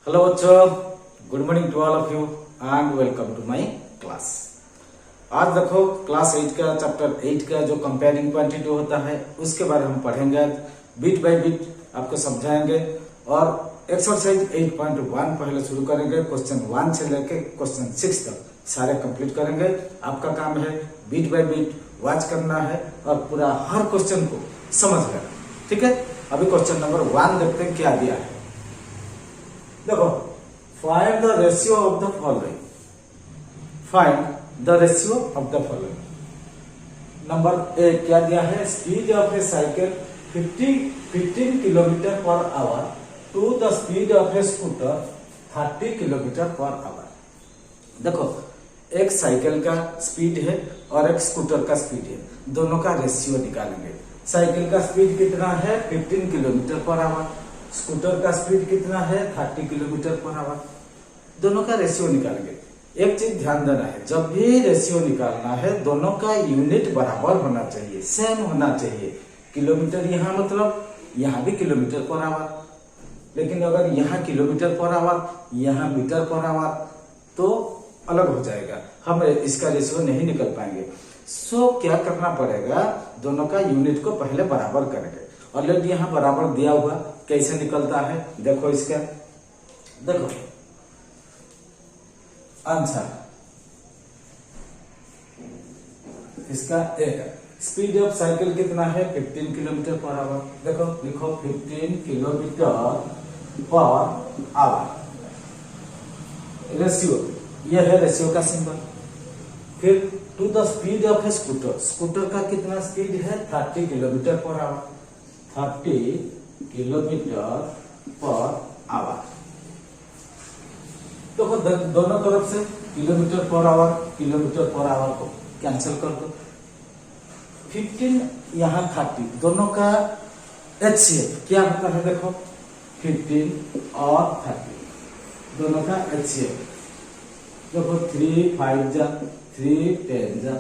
Hello बच्चों, good morning to all of you and welcome to my class. आज देखो class 8 का chapter 8 का जो कंपेयरिंग क्वांटिटी होता है उसके बारे में हम पढ़ेंगे। बिट बाय बिट आपको समझाएंगे और एक्सरसाइज 8.1 पहले शुरू करेंगे। क्वेश्चन 1 से लेकर क्वेश्चन 6 तक सारे कंप्लीट करेंगे। आपका काम है बिट बाय बिट वॉच करना है और पूरा हर क्वेश्चन को समझ लेना। ठीक है, अभी क्वेश्चन नंबर 1 देखते हैं क्या दिया है। देखो, find the ratio of the following. Find the ratio of the following. Number A क्या दिया है, speed of a cycle 15 kilometre per hour to the speed of a scooter 30 kilometre per hour. देखो, एक साइकिल का speed है और एक scooter का स्पीड है, दोनों का रेशियो निकालेंगे। साइकिल का स्पीड कितना है 15 किलोमीटर पर आवर, स्कूटर का स्पीड कितना है 30 किलोमीटर पर आवर, दोनों का रेशियो निकालेंगे। एक चीज ध्यान देना है, जब भी रेशियो निकालना है दोनों का यूनिट बराबर होना चाहिए, सेम होना चाहिए। किलोमीटर यहाँ मतलब यहाँ भी किलोमीटर पर आवर, लेकिन अगर यहाँ किलोमीटर पर आवर यहाँ मीटर पर आवर तो अलग हो जाएगा, हम इसका रेशियो नहीं निकल पाएंगे। सो क्या करना पड़ेगा, दोनों का यूनिट को पहले बराबर करेंगे। ऑलरेडी यहाँ बराबर दिया हुआ, कैसे निकलता है देखो। इसका देखो आंसर, इसका एक स्पीड ऑफ साइकिल कितना है 15 किलोमीटर पर आवर। देखो लिखो 15 किलोमीटर पर आवर। रेशियो ये है रेशियो का सिंबल। फिर to the speed of a scooter, scooter का कितना स्पीड है 30 kilometre per our, 30 kilometre per our. तो दोनों तरफ से किलोमीटर पर आवर को कैंसिल कर दो। 15 यहाँ 30, दोनों का HCF क्या होता है देखो, 15 और 30 दोनों का HCF। देखो 3 5 जा 3 10 जा,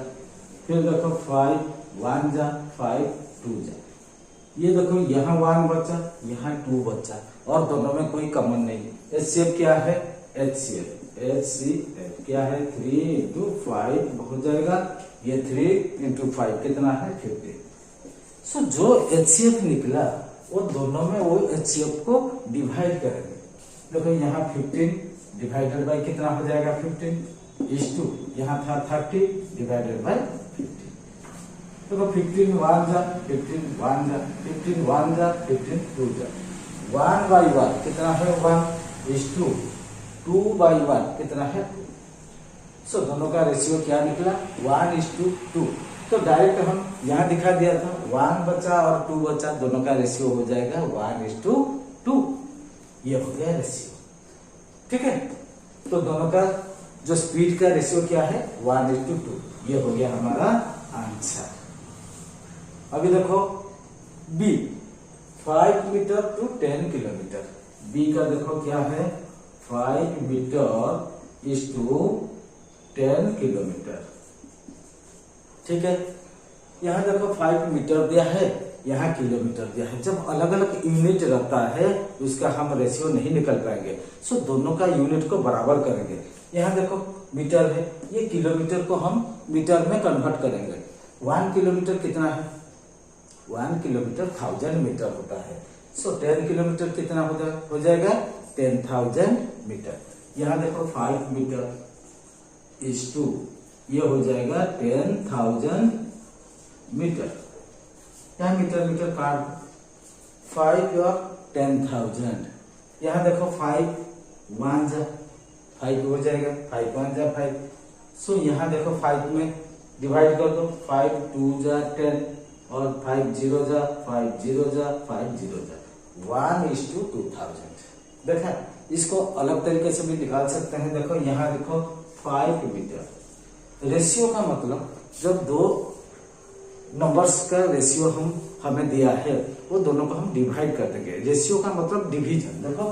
फिर देखो 5 1 जा 5 2 जा। ये देखो यहाँ 1 बचा यहाँ 2 बचा और दोनों में कोई कॉमन नहीं है। HCF क्या है, HCF क्या है 3 इंटू 5 हो जाएगा, ये 3 इंटू 5 कितना है 50। सो जो HCF निकला वो दोनों में वो HCF को डिवाइड करेंगे। देखो यहाँ 15 डिवाइडेड बाय कितना हो जाएगा 15 इस टू, यहाँ था 30 डिवाइडेड बाय 50। देखो 15 1 जा 15 1 जा 15 1 जा 15 2 जा, 1 बाई 1 कितना है 1 इस टू, 2 बाई 1 कितना है 2। सो दोनों का रेशियो क्या निकला 1 इस टू 2। तो डायरेक्ट हम यहाँ दिखा दिया था 1 बचा और 2 बचा, दोनों का रेशियो हो जाएगा 1 इस टू 2। ये हो गया रेशियो। ठीक है, तो दोनों का जो स्पीड का रेशियो क्या है 1 इस टू 2। ये हो गया हमारा आंसर। अभी देखो B 5 metre to 10 kilometre. B का देखो क्या है 5 मीटर इस टू 10 किलोमीटर। ठीक है, यहाँ देखो 5 मीटर दिया है, यहाँ किलोमीटर दिया है। जब अलग अलग यूनिट रहता है उसका हम रेशियो नहीं निकल पाएंगे। सो दोनों का यूनिट को बराबर करेंगे। यहाँ देखो मीटर है, ये किलोमीटर को हम मीटर में कन्वर्ट करेंगे। 1 किलोमीटर कितना है, 1 किलोमीटर 1000 मीटर होता है। सो 10 किलोमीटर कितना हो जाएगा 10,000 मीटर। यहाँ देखो 5 मीटर इस टू, ये हो जाएगा 10,000 मीटर। यहाँ मीटर मीटर काट 5 और 10,000। यहाँ देखो 5 1 जा 5 हो जाएगा, 5 1 जा 5। सो यहाँ देखो 5 में डिवाइड कर दो, 5 2 जा 10 और 5 0 जा 5 0 जा 5 0 जा, 1 इस टू 2000। देखा, इसको अलग तरीके से भी निकाल सकते हैं। देखो यहाँ देखो 5 मीटर। रेशियो का मतलब जब दो नंबर्स का रेशियो हमें दिया है वो दोनों को हम डिवाइड कर देंगे। रेशियो का मतलब डिवीजन। देखो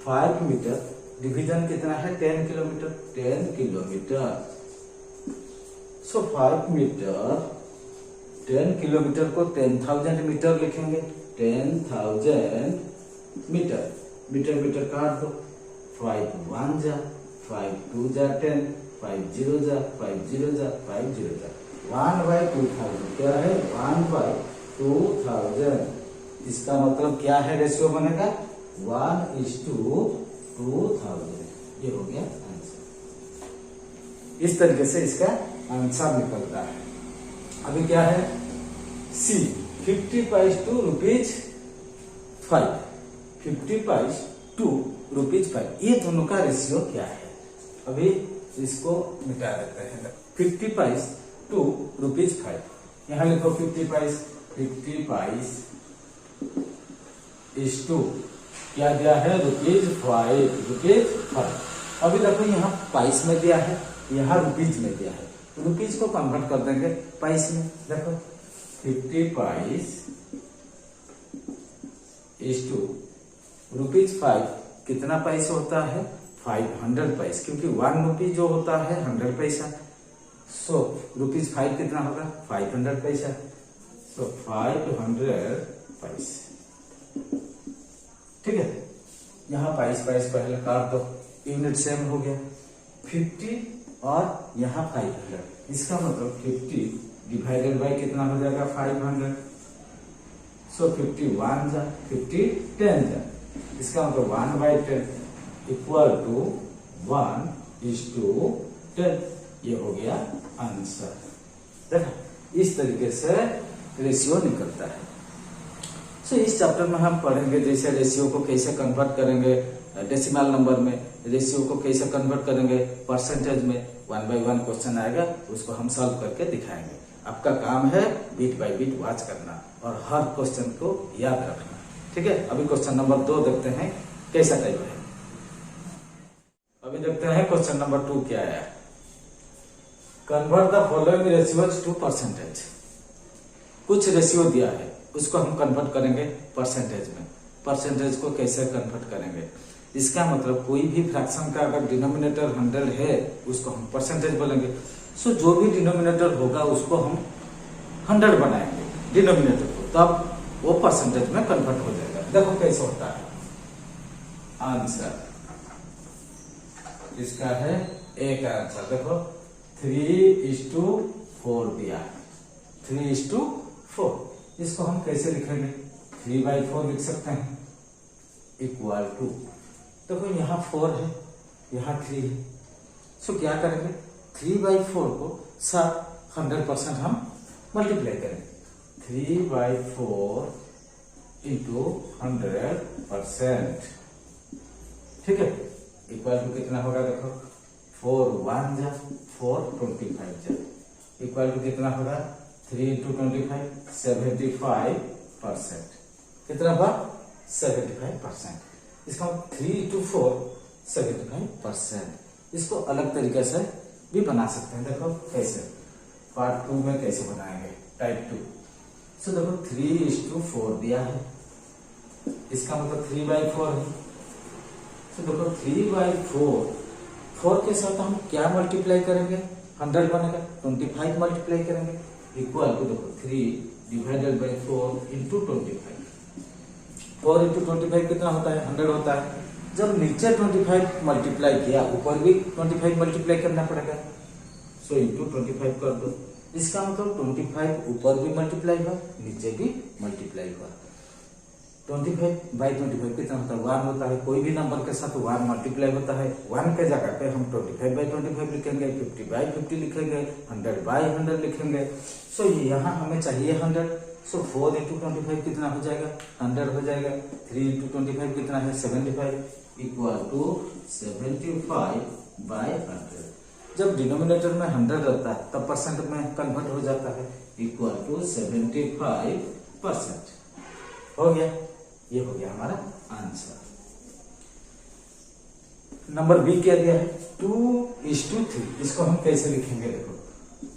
5 मीटर डिवीजन कितना है 10 किलोमीटर, 10 किलोमीटर। सो 5 मीटर 10 किलोमीटर को 10,000 मीटर लिखेंगे, 10,000 मीटर। मीटर मीटर काट दो, 5 1 जा, 5 2 जा 10, 5 0 जा, 5 0 जा, 5 0 जा, 1/2000 क्या है 1/2000। इसका मतलब क्या है रेशियो बनेगा 1:2000। ये हो गया आंसर। इस तरीके से इसका आंसर निकलता है। अभी क्या है सी 50 पैस टू ₹5, 50 पैस टू ₹5। ये दोनों का रेशियो क्या है? अभी इसको मिटा देते हैं। 50 पैस टू ₹5, यहां लिखो 50 पैस इज टू क्या दिया है ₹5। अभी देखो यहाँ पैस में दिया है, यहाँ रुपीज में दिया है, तो रुपीज को कन्वर्ट कर देंगे पैस में। देखो 50 पैस इज टू ₹5 कितना पैसा होता है 500 पैस, क्योंकि 1 रुपी जो होता है 100 पैसा। सो ₹5 कितना होगा 500 पैसा। सो 500 पैसे। ठीक है, यहाँ पैस पहले काट दो, यूनिट सेम हो गया 50 और यहाँ 500। इसका मतलब 50 डिवाइडेड बाय कितना हो जाएगा 500। सो 50 1 जा, 50 10 जा, इसका मतलब 1/10 इक्वल टू 1:10। ये हो गया आंसर। देखा, इस तरीके से रेशियो निकलता है। सो इस चैप्टर में हम पढ़ेंगे जैसे रेशियो को कैसे कन्वर्ट करेंगे डेसिमल नंबर में, रेशियो को कैसे कन्वर्ट करेंगे परसेंटेज में। 1 by 1 क्वेश्चन आएगा, उसको हम सॉल्व करके दिखाएंगे। आपका काम है बीट बाय बीट वॉच करना और हर क्वेश्चन को याद रखना। ठीक है, अभी क्वेश्चन नंबर 2 देखते हैं कैसा टाइप है। अभी देखते हैं क्वेश्चन नंबर 2 क्या है। Convert the following ratios to percentage. कुछ रेशियो दिया है, उसको हम कन्वर्ट करेंगे परसेंटेज में। परसेंटेज को कैसे कन्वर्ट करेंगे? इसका मतलब कोई भी फ्रैक्शन का अगर डिनोमिनेटर 100 है उसको हम परसेंटेज बोलेंगे। सो जो भी डिनोमिनेटर होगा उसको हम 100 बनाएंगे डिनोमिनेटर को, तब वो परसेंटेज में कन्वर्ट हो जाएगा। देखो कैसे होता है आंसर। इसका है एक आंसर, देखो 3:4 दिया, 3:4। इसको हम कैसे लिखेंगे 3/4 लिख सकते हैं इक्वल टू, देखो यहाँ 4 है, यहाँ 3 है। सो क्या करेंगे 3/4 को साथ 100% हम मल्टीप्लाई करेंगे। 3/4 इंटू 100%। ठीक है, इक्वल टू कितना होगा देखो 4 1 जा, 4 25 जा, इक्वल टू कितना होगा 3 इंटू 25 75%। कितना हुआ 75%। इसका 3 इंटू 4 75%। इसको अलग तरीके से भी बना सकते हैं। देखो कैसे, पार्ट 2 में कैसे बनाएंगे टाइप 2। सो देखो 3:4 दिया है, इसका मतलब 3/4 है। तो देखो 3/4, 4 के साथ हम क्या मल्टीप्लाई करेंगे 100 बनेगा, 25 मल्टीप्लाई करेंगे इक्वल टू देखो 3/4 इंटू 25। 4 इंटू 25 कितना होता है 100 होता है। जब नीचे 25 मल्टीप्लाई किया, ऊपर भी 25 मल्टीप्लाई करना पड़ेगा। सो इंटू 25 कर दो, इसका मतलब 25 ऊपर भी मल्टीप्लाई हुआ, नीचे भी मल्टीप्लाई हुआ। 25/25 कितना होता है 1 होता है। कोई भी नंबर के साथ 1 मल्टीप्लाई होता है। 1 के जगह पे हम 25/25 लिखेंगे, 50/50 लिखेंगे, 100/100 लिखेंगे। सो यहाँ हमें चाहिए 100। सो 4 इंटू 25 कितना हो जाएगा 100 हो जाएगा। 3 इंटू 25 कितना है 75 इक्वल टू 75/100। जब डिनोमिनेटर में 100 रहता है तब परसेंट में कन्वर्ट हो जाता है इक्वल टू 75%। हो गया, ये हो गया हमारा आंसर। नंबर बी क्या दिया है 2:3। इसको हम कैसे लिखेंगे देखो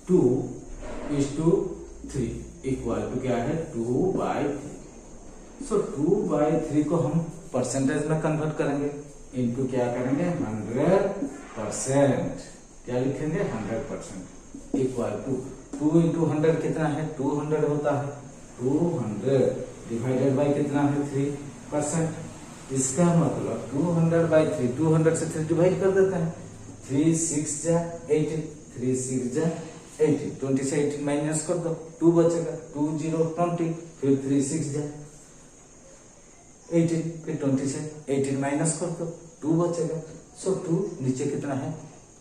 2:3 इक्वल टू क्या है 2/3। सो 2/3 को हम परसेंटेज में कन्वर्ट करेंगे, इनटू क्या करेंगे 100%। क्या लिखेंगे 100% इक्वल टू 2 इंटू 100 कितना है 200 होता है। 200 डिवाइडेड बाय कितना है 3%। इसका मतलब 200/3, 200 से 3 डिवाइड कर देते हैं। 3 6 जा 18, 3 6 जा 18, 20 से 18 माइनस कर दो, 2 बचेगा, 2 0 20, फिर 3 6 जा 18, फिर 20 से 18 माइनस कर दो, 2 बचेगा। सो 2 नीचे कितना है,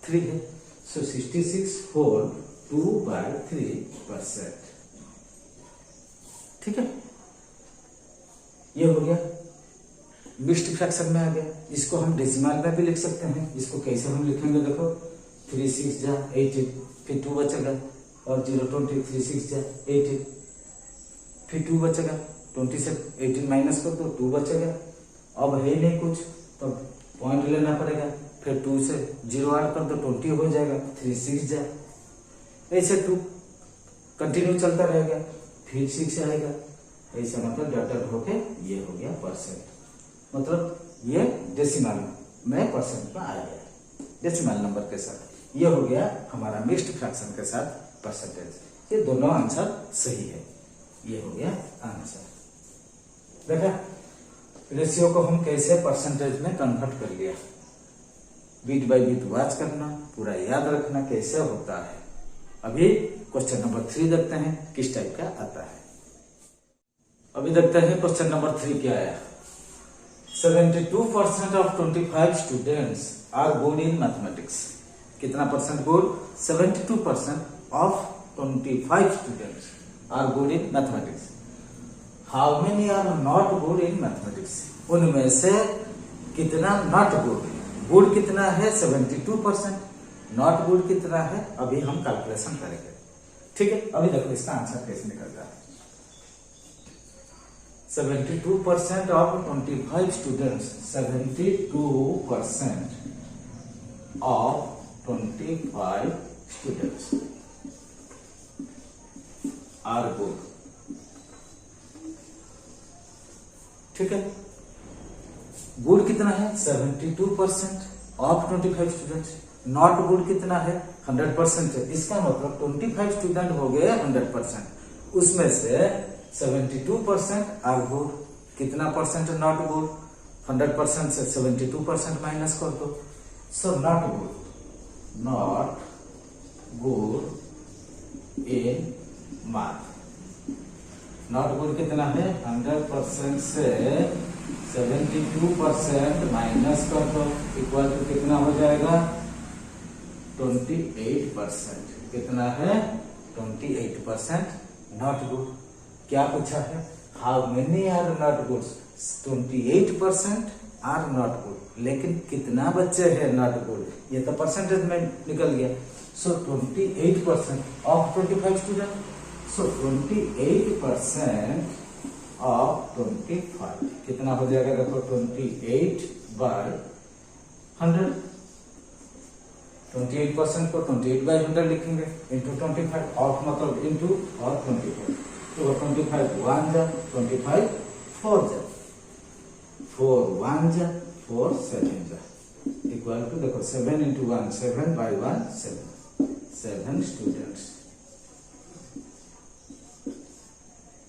3 है। सो 66 होल 2/3%। ठीक है, ये हो गया, मिक्स्ड फ्रैक्शन में आ गया। इसको हम डेसिमल में भी लिख सकते हैं। इसको कैसे हम लिखेंगे, देखो 3 6 जा 18, फिर 2 बचेगा, और 0 20, 3 6 जा 18, फिर 2 बचेगा, 20 से 18 माइनस कर दो, 2 बचेगा। अब है नहीं कुछ, तो पॉइंट लेना पड़ेगा, फिर 2 से 0 ऐड कर दो, 20 हो जाएगा, 3 6 जा, ऐसे 2 कंटिन्यू चलता रहेगा, फिर 6 आएगा, ऐसा मतलब डॉट डॉट होके ये हो गया परसेंट। मतलब ये डेसिमल में परसेंट में आ गया, डेसिमल नंबर के साथ। ये हो गया हमारा मिक्स्ड फ्रैक्शन के साथ परसेंटेज। ये दोनों आंसर सही है, ये हो गया आंसर। देखा रेशियो को हम कैसे परसेंटेज में कन्वर्ट कर लिया। बीट बाय बीट वॉच करना, पूरा याद रखना कैसे होता है। अभी क्वेश्चन नंबर 3 देखते हैं किस टाइप का आता है। अभी देखते हैं क्वेश्चन नंबर 3 क्या आया। 72% of 25 students are good in mathematics. कितना percent good, 72% of 25 students are good in mathematics. How many are not good in mathematics. उनमें से कितना नॉट गुड, गुड कितना है 72%, नॉट गुड कितना है अभी हम कैलकुलेशन करेंगे। ठीक है, अभी देखो इसका आंसर कैसे निकलता है। 72% of 25 students, 72% of 25 students are good. ठीक है, गुड कितना है 72% ऑफ 25 स्टूडेंट्स, नॉट गुड कितना है 100% है। इसका मतलब 25 स्टूडेंट हो गए 100%, उसमें से 72% आर गुड, कितना परसेंट नॉट गुड, 100% से 72% माइनस कर दो। So not good in math. Not good कितना है 100% से 72% माइनस कर दो, इक्वल टू कितना हो जाएगा 28%। कितना है 28% नॉट गुड। क्या पूछा है, how many are not good, 28% are not good, लेकिन कितना बच्चे हैं नॉट गुड, ये तो परसेंटेज में निकल गया। सो 28% ऑफ 25 स्टूडेंट, सो 28% ऑफ 25 कितना हो जाएगा, देखो 28/100। 28% को 28/100 लिखेंगे, इंटू 25, ऑफ मतलब इंटू और 25, तो 25 1 जा 25 4 जा 4 1 जा 4 7 जा, इक्वल टू देखो 7 into 1 7/1 7 students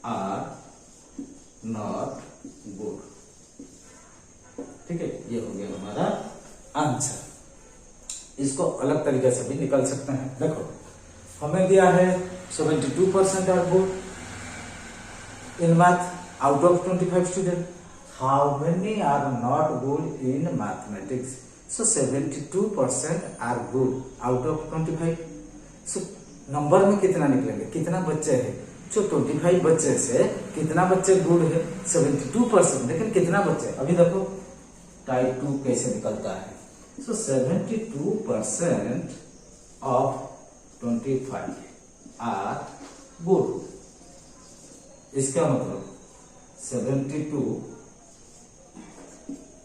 are not good. ठीक है, ये हो गया हमारा आंसर। इसको अलग तरीके से भी निकल सकते हैं। देखो हमें दिया है 72% are good in math out of 25 student, how many are not good in mathematics. So 72% are good out of 25। So number में कितना निकलेंगे, कितना बच्चे हैं, जो 25 बच्चे से कितना बच्चे गुड है 72%, लेकिन कितना बच्चे, अभी देखो टाइप 2 कैसे निकलता है। सो 72% ऑफ 25 आर गुड। इसका मतलब 72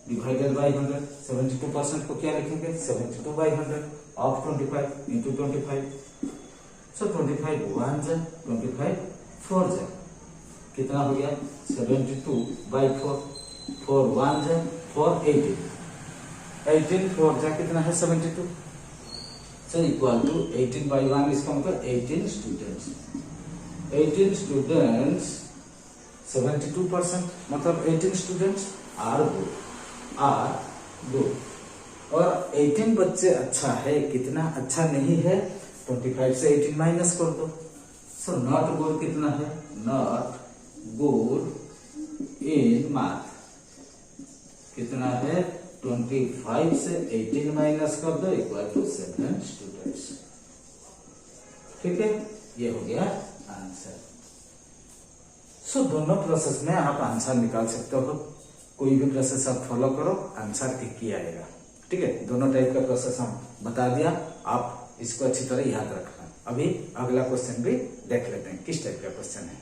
डिवाइडेड बाई 100। 72% को क्या लिखेंगे 72/100 ऑफ 25 इंटू 25। सो 25 1 जा 25 4 जा, कितना हो गया 72/4, 4 1 जा 4 18, 18 4 जा कितना है 72, सो इक्वल टू 18/1। इसका मतलब 18 स्टूडेंट्स, 18 स्टूडेंट्स 72% मतलब 18 स्टूडेंट्स आर गुड। और 18 बच्चे अच्छा है, कितना अच्छा नहीं है, 25 से 18 माइनस कर दो। सो नॉट गुड कितना है, नॉट गुड इन मैथ कितना है, 25 से 18 माइनस कर दो इक्वल टू 7 स्टूडेंट्स। ठीक है, ये हो गया आंसर। सो दोनों प्रोसेस में आप आंसर निकाल सकते हो, कोई भी प्रोसेस आप फॉलो करो, आंसर एक ही आएगा। ठीक है, दोनों टाइप का प्रोसेस हम बता दिया, आप इसको अच्छी तरह याद रखना। अभी अगला क्वेश्चन भी देख लेते हैं किस टाइप का क्वेश्चन है।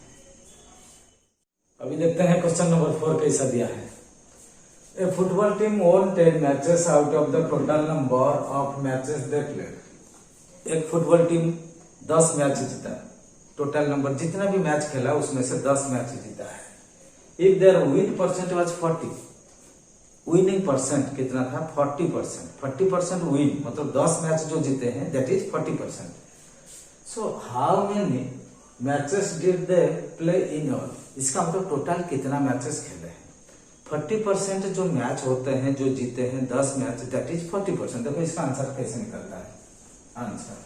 अभी देखते हैं क्वेश्चन नंबर 4 कैसा दिया है। A football team won 10 matches out of the total number of matches they played. एक फुटबॉल टीम 10 मैच जीता, टोटल नंबर जितना भी मैच खेला उसमें से 10 मैच जीता है। If their win percent was 40, winning percent कितना था, 40%। 40% विन मतलब 10 मैच जो जीते हैं that is 40%। So how many matches did they play in all, इसका मतलब टोटल कितना मैचेस खेले हैं। 40% जो मैच होते हैं जो जीते हैं 10 मैच दैट इज 40%। देखो इसका आंसर कैसे निकलता है। आंसर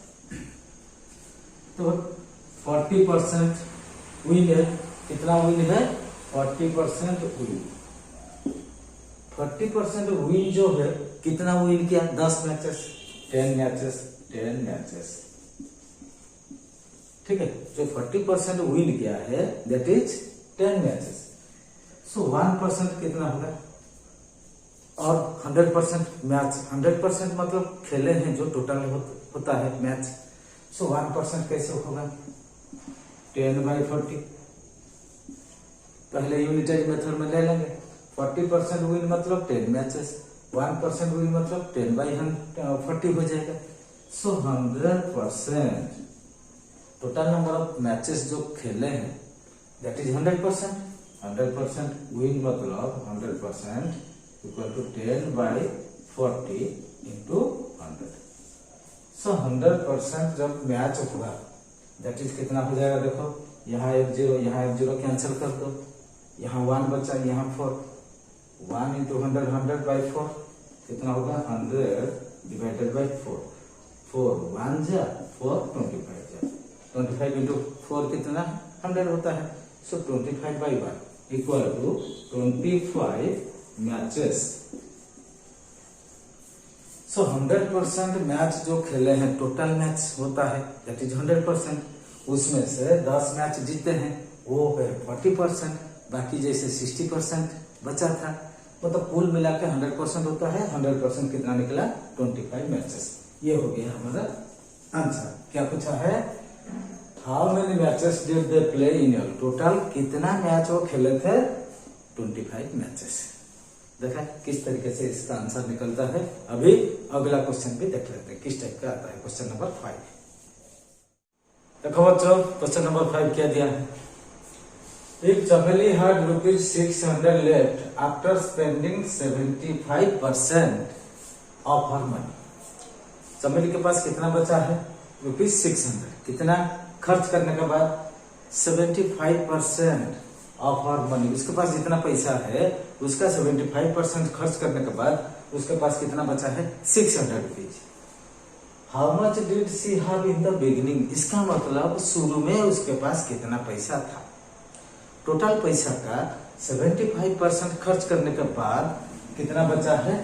तो 40% विन है, कितना विन है, 40% विन। 40% विन जो है कितना विन किया, 10 मैचेस, 10 मैचेस। ठीक है, जो 40% विन किया है दैट इज 10 मैचेस। सो 1% कितना होगा, और 100% मैच, 100% मतलब खेले हैं जो टोटल होता है मैच। सो 1% कैसे होगा, 10/40। पहले यूनिटाइज मेथड में ले लेंगे। 40% विन मतलब 10 मैचेस, 1% विन मतलब 10/40 हो जाएगा। सो 100% टोटल नंबर ऑफ मैचेस जो खेले हैं दैट इज 100%। 100% विन मतलब 100% इक्वल टू 10/40 इंटू 100। सो 100% जब मैच होगा दैट इज कितना हो जाएगा, देखो यहाँ एक जीरो कैंसिल कर दो, यहाँ 1 बचा, यहाँ 4, 1 इंटू 100/4 कितना होगा, 100/4। 4 1 जा 4, 25 जा, 25 इंटू 4 कितना 100 होता है। So 25/1 equal to 25 matches. So 100% match जो खेले हैं, टोटल मैच होता है दैट इज 100%, उसमें से 10 मैच जीते हैं वो है 40%, बाकी जैसे 60% बचा था, मतलब कुल मिला के 100% होता है। 100% कितना निकला, 25 मैचेस। ये हो गया हमारा आंसर। क्या पूछा है, how many matches did they play in all, total कितना मैच वो खेले थे, 25 मैचेस। देखा किस तरीके से इसका आंसर निकलता है। अभी अगला क्वेश्चन भी देख लेते हैं किस टाइप का आता है। क्वेश्चन नंबर 5 देखो बच्चों, क्वेश्चन नंबर 5 क्या दिया है। इफ चमेली had ₹600 left after spending 75% of her money, चमेली के पास कितना बचा है, ₹600, कितना खर्च करने के बाद 75% ऑफ हर मनी, उसके पास जितना पैसा है उसका 75% खर्च करने के बाद उसके पास कितना बचा है, 600 rupees. How much did she have in the beginning, इसका मतलब शुरू में उसके पास कितना पैसा था। टोटल पैसा का 75% खर्च करने के बाद कितना बचा है,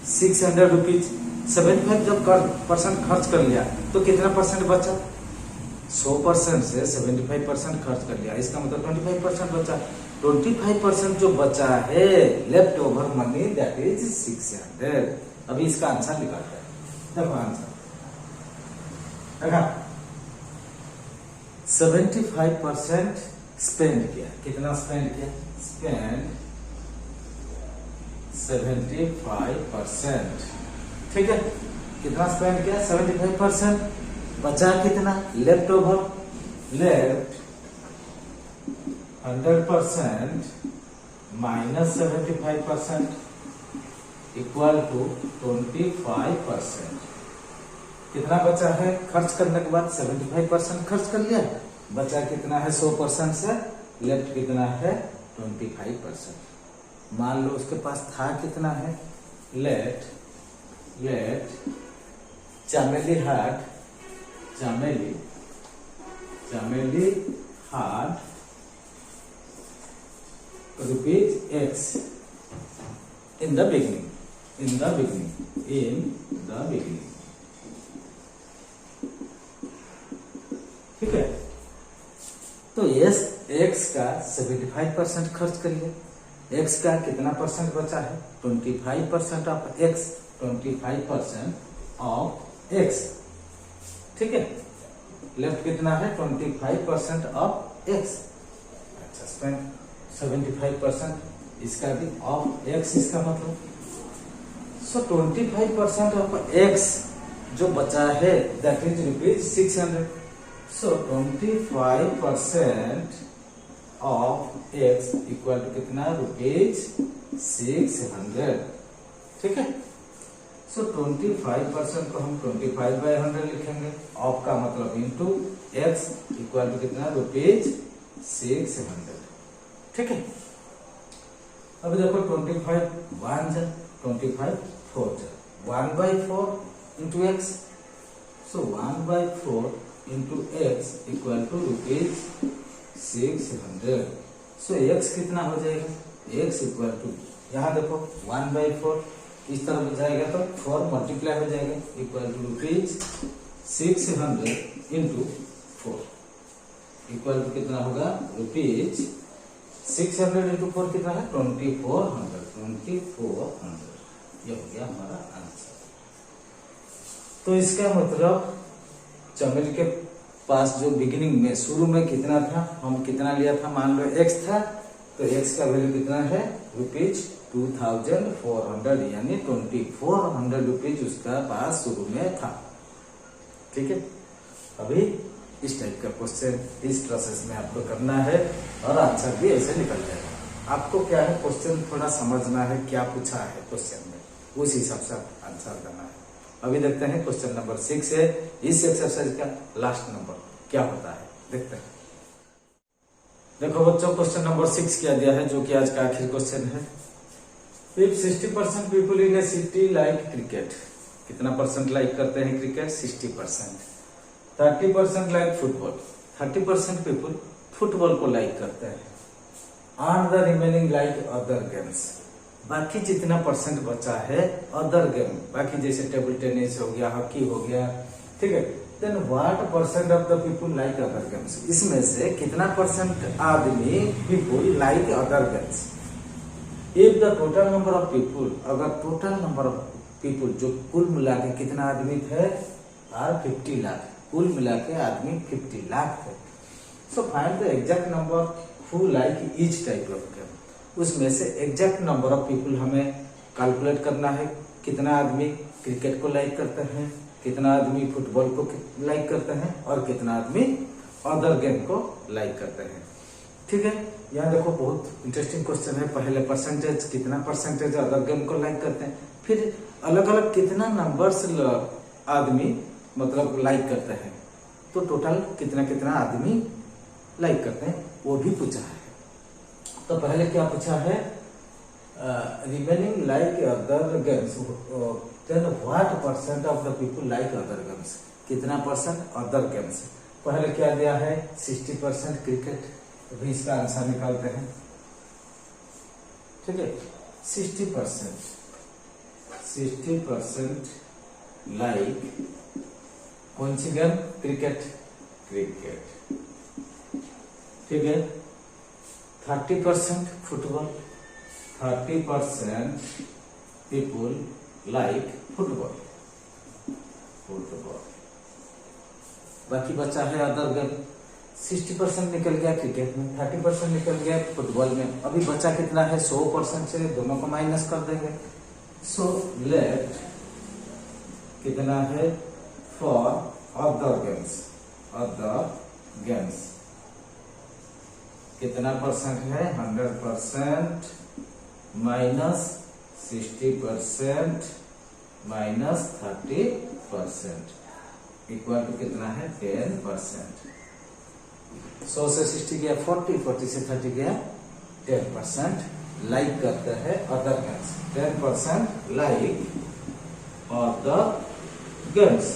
600 रुपीज। 75 जब % खर्च कर लिया तो कितना परसेंट बचा, 100% से 75% खर्च कर लिया, इसका मतलब 25% बचा। 25% जो बचा है left over money that is 600। अभी इसका आंसर निकालते हैं। देखो आंसर देखा, 75% स्पेंड किया, कितना स्पेंड किया, स्पेंड 75%। ठीक है, कितना स्पेंड किया, 75%। बचा कितना, left over, left 100% minus 75% equal to 25%। कितना बचा है, खर्च करने के बाद 75% खर्च कर लिया, बचा कितना है 100% से, लेफ्ट कितना है 25%। मान लो उसके पास था कितना है, लेट चमेली had rupees X in the beginning. ठीक है, तो X का 75% खर्च करिए। X का कितना परसेंट बचा है, 25% ऑफ X, 25% ऑफ X। ठीक है, लेफ्ट कितना है, 25% ऑफ X। अच्छा, स्पेंड 75% इसका भी ऑफ X, इसका मतलब 25% ऑफ X जो बचा है that is ₹600। 25% of X equal to कितना, ₹600। ठीक है, 25% को हम 25/100 लिखेंगे, ऑफ का मतलब इंटू X इक्वल टू कितना, ₹600। ठीक है, अभी देखो 25 1 जा, 25 4 जा, 1/4 into X। 1/4 into X equal to ₹600। X कितना हो जाएगा, X इक्वल टू, यहाँ देखो 1/4 इस तरफ जाएगा तो 4 मल्टीप्लाई हो जाएगा, equal to ₹600 into 4 equal to कितना होगा, ₹600 इंटू 4 कितना है, 2400। ये हो गया हमारा आंसर। तो इसका मतलब चमेली के पास जो बिगिनिंग में शुरू में कितना था, हम कितना लिया था, मान लो X था, तो X का वैल्यू कितना है, ₹2400, यानी 2400 रुपीज उसका पास शुरू में था। ठीक है, अभी इस टाइप का क्वेश्चन इस प्रोसेस में आपको करना है और आंसर भी ऐसे निकल जाएगा। आपको क्या है, क्वेश्चन थोड़ा समझना है, क्या पूछा है क्वेश्चन में, उस हिसाब से आंसर करना है। अभी देखते हैं क्वेश्चन नंबर 6 है, इस एक्सरसाइज का लास्ट नंबर क्या होता है, देखते हैं। देखो बच्चों, क्वेश्चन नंबर 6 क्या दिया है, जो कि आज का आखिरी क्वेश्चन है। If 60% people in A city like cricket, कितना परसेंट लाइक करते हैं cricket, 60%। 30% like football, 30% people football को लाइक करते हैं। And the remaining like other games, बाकी जितना परसेंट बचा है अदर गेम, बाकी जैसे टेबल टेनिस हो गया, हॉकी हो गया, ठीक है, then what percent of the people like other games, इसमें से कितना परसेंट आदमी people like other games. If the total number of people, अगर टोटल नंबर ऑफ पीपल जो कुल मिला के कितना आदमी थे, आर 50 लाख, कुल मिला के आदमी 50 लाख थे। So find the exact number who like each type of game, उसमें से एग्जैक्ट नंबर ऑफ पीपल हमें कैलकुलेट करना है, कितना आदमी क्रिकेट को लाइक करते हैं, कितना आदमी फुटबॉल को लाइक करते हैं और कितना आदमी अदर गेम को लाइक करते हैं। ठीक है, यहाँ देखो बहुत इंटरेस्टिंग क्वेश्चन है। पहले परसेंटेज, कितना परसेंटेज अदर गेम को लाइक करते हैं, फिर अलग अलग कितना नंबर्स आदमी मतलब लाइक करते हैं, तो टोटल कितना कितना आदमी लाइक करते हैं वो भी पूछा है। तो पहले क्या पूछा है, remaining like other games, then what percent of the people like other games, कितना परसेंट अदर गेम्स। पहले क्या दिया है, 60% क्रिकेट, अभी इसका आंसर निकालते हैं। ठीक है, 60% लाइक कौन सी गेम, क्रिकेट। ठीक है, 30% फुटबॉल, 30% पीपल लाइक फुटबॉल। बाकी बचा है अदर गेम, 60% निकल गया क्रिकेट में, 30% निकल गया फुटबॉल में, अभी बचा कितना है, 100% से दोनों को माइनस कर देंगे। सो लेट कितना है फॉर अदर गेम्स, कितना परसेंट है, 100% माइनस 60% माइनस 30% इक्वल टू कितना है, 10%। 100 से 60 गया 40, 40 से 30 गया 10%। लाइक करते हैं other games, 10% like other games,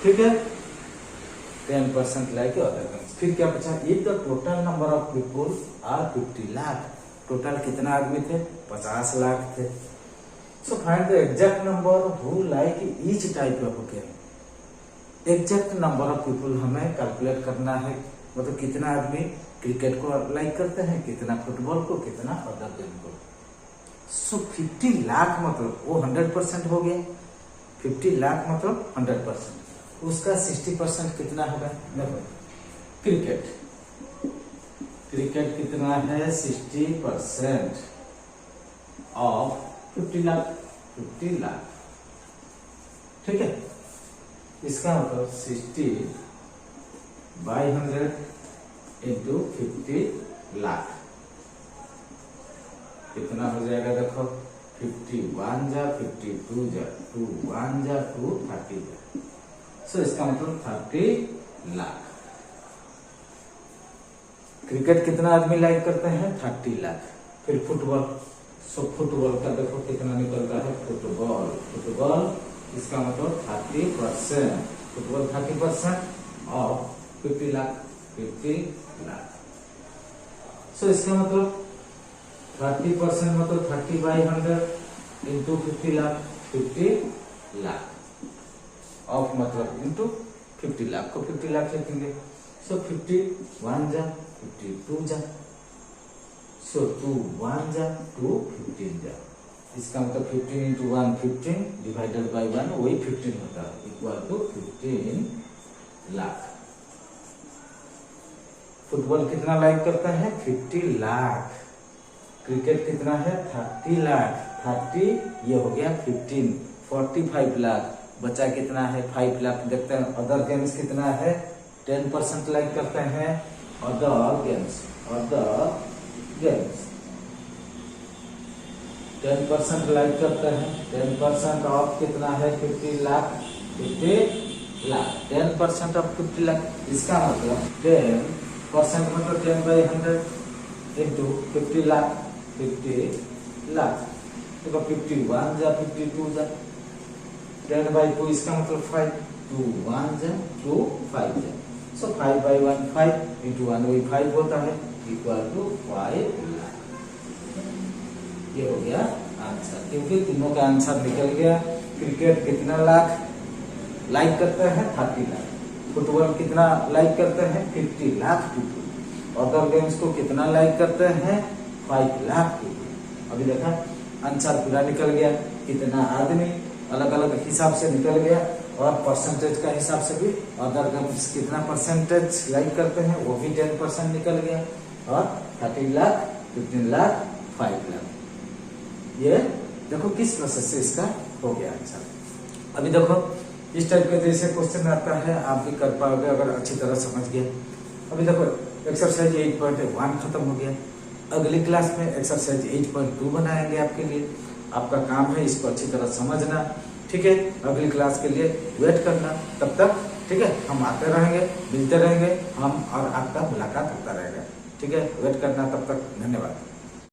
ठीक है, 10% लाइक अदर गेम्स। फिर क्या बचा, if the total number of people are 50 lakh, total कितना आदमी थे, 50 लाख थे। So find the exact number who like each type of game, exact number of people हमें कैलकुलेट करना है, मतलब कितना आदमी क्रिकेट को लाइक करते हैं, कितना फुटबॉल को, कितना अदर गेम को। सो 50 लाख मतलब वो 100% हो गया, 50 लाख मतलब 100%, उसका 60% कितना होगा, देखो क्रिकेट, क्रिकेट कितना है 60% ऑफ 50 लाख, 50 लाख, ठीक है। इसका मतलब 60/100 इंटू 50 लाख कितना हो जाएगा, देखो 51 जा 52 जा 2 1 जा 2 30 जा, सो इसका मतलब 30 लाख। क्रिकेट कितना आदमी लाइक करते हैं, 30 लाख। फिर फुटबॉल, सो फुटबॉल का देखो कितना निकल रहा है, फुटबॉल, फुटबॉल इसका मतलब 30%, फुटबॉल 30% ऑफ 50 लाख, 50 लाख। सो इसका मतलब 30% मतलब 30/100 इंटू 50 लाख, 50 लाख ऑफ मतलब इंटू 50 लाख को 50 लाख लिखेंगे। सो 51 जा 52 जा, सो 2 1 जा 2 15 जा, इसका मतलब 15 इंटू 1 15 डिवाइडेड बाई 1 वही 15 होता है, इक्वल टू 15 लाख। फुटबॉल कितना लाइक करता है, 50 लाख। क्रिकेट कितना है, 30 लाख, 30 ये हो गया 15, 45 लाख, बचा कितना है 5 लाख। देखते हैं अदर गेम्स कितना है, 10% लाइक करते हैं other games, other games 10% like करते हैं, 10% ऑफ कितना है 50 लाख, 50 लाख, 10% ऑफ 50 लाख, इसका मतलब 10% मतलब 10/100 इंटू 50 लाख, 50 लाख, देखो 51 जा 52 जा, 10/2 इसका मतलब 5, 2 1 जा 2 5 जा, सो 5/1 5 इंटू 1 वही 5 होता है, इक्वल टू 5 लाख। ये हो गया आंसर, क्योंकि तीनों का आंसर निकल गया। क्रिकेट कितना लाख लाइक करते हैं, 30 लाख। फुटबॉल कितना लाइक करते हैं, 50 लाख पीपल। अदर गेम्स को कितना लाइक करते हैं, 5 लाख पीपल। अभी देखा आंसर पूरा निकल गया, कितना आदमी अलग अलग हिसाब से निकल गया, और परसेंटेज का हिसाब से भी अदर गेम्स कितना परसेंटेज लाइक करते हैं वो भी 10% निकल गया, और 30 लाख 15 लाख 5 लाख। ये देखो किस प्रोसेस से इसका हो गया आंसर। अभी देखो इस टाइप के जैसे क्वेश्चन आता है, आप भी कर पाओगे अगर अच्छी तरह समझ गए। अभी देखो एक्सरसाइज 8.1 खत्म हो गया, अगली क्लास में एक्सरसाइज 8.2 बनाएंगे आपके लिए। आपका काम है इसको अच्छी तरह समझना, ठीक है। अगली क्लास के लिए वेट करना, तब तक ठीक है हम आते रहेंगे, मिलते रहेंगे, हम और आपका मुलाकात होता रहेगा, ठीक है। वेट करना, तब तक धन्यवाद।